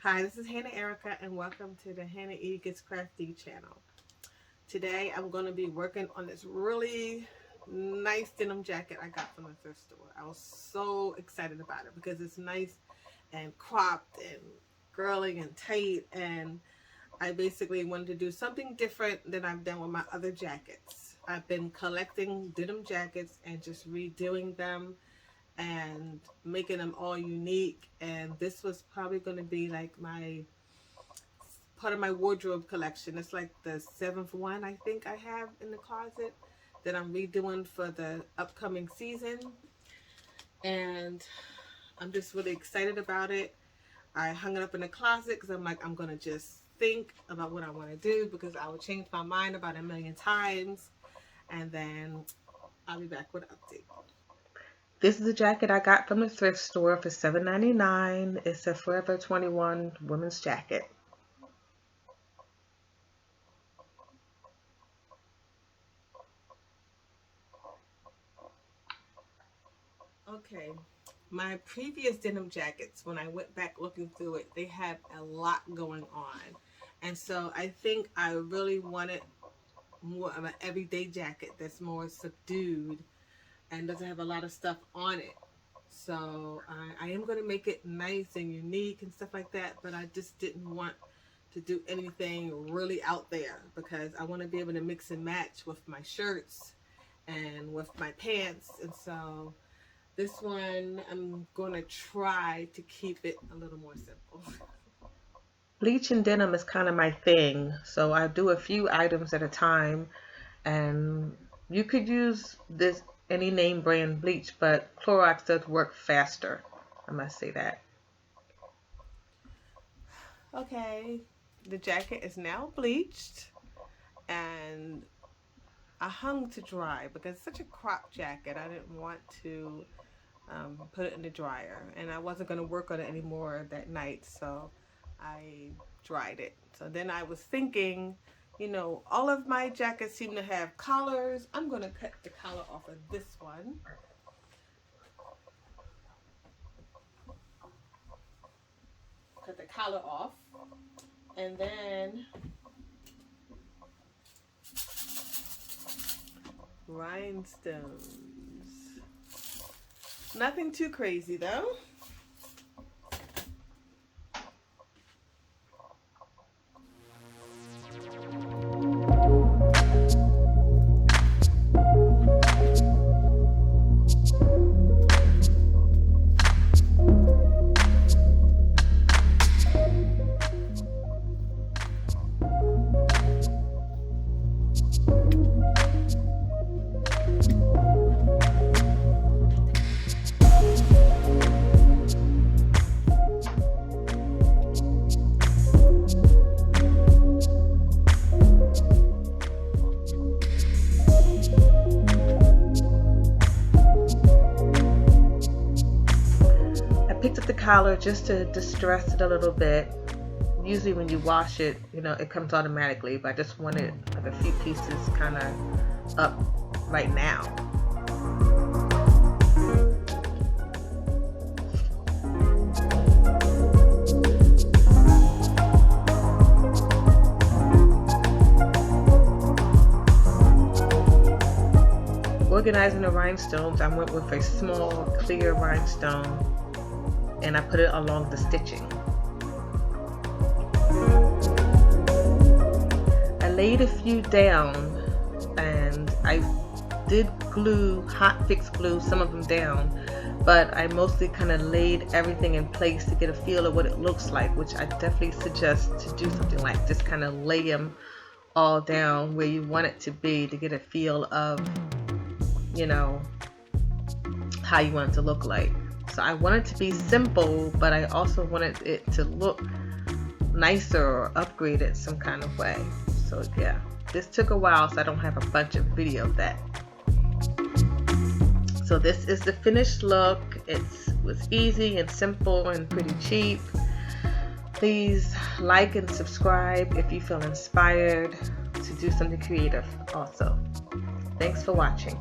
Hi, this is Hannah Erica, and welcome to the Hannah E Gets Crafty channel. Today, I'm going to be working on this really nice denim jacket I got from the thrift store. I was so excited about it because it's nice and cropped and girly and tight, and I basically wanted to do something different than I've done with my other jackets. I've been collecting denim jackets and just redoing them and making them all unique, and this was probably going to be like my part of my wardrobe collection. It's like the 7th one I think I have in the closet that I'm redoing for the upcoming season, and I'm just really excited about it. I hung it up in the closet because I'm like, I'm gonna just think about what I want to do because I will change my mind about a million times, and then I'll be back with an update. This is a jacket I got from the thrift store for $7.99. It's a Forever 21 women's jacket. Okay, my previous denim jackets, when I went back looking through it, they had a lot going on. And so I think I really wanted more of an everyday jacket that's more subdued and doesn't have a lot of stuff on it. So I am going to make it nice and unique and stuff like that, but I just didn't want to do anything really out there because I want to be able to mix and match with my shirts and with my pants. And so this one, I'm going to try to keep it a little more simple. Bleaching denim is kind of my thing, so I do a few items at a time, and you could use this any name brand bleach, but Clorox does work faster. I must say that. Okay, the jacket is now bleached, and I hung to dry because it's such a crop jacket. I didn't want to put it in the dryer, and I wasn't going to work on it anymore that night, so I dried it. So then I was thinking, you know, all of my jackets seem to have collars. I'm going to cut the collar off of this one. Cut the collar off, and then rhinestones. Nothing too crazy though. Picked up the collar just to distress it a little bit. Usually when you wash it, you know, it comes automatically, but I just wanted like a few pieces kind of up right now. Organizing the rhinestones, I went with a small clear rhinestone and I put it along the stitching. I laid a few down, and I did glue, hotfix glue some of them down, but I mostly kind of laid everything in place to get a feel of what it looks like, which I definitely suggest to do something like just kind of lay them all down where you want it to be to get a feel of, you know, how you want it to look like. So I want it to be simple, but I also wanted it to look nicer or upgraded some kind of way. So yeah, this took a while, so I don't have a bunch of video of that. So this is the finished look. It was easy and simple and pretty cheap. Please like and subscribe if you feel inspired to do something creative also. Thanks for watching.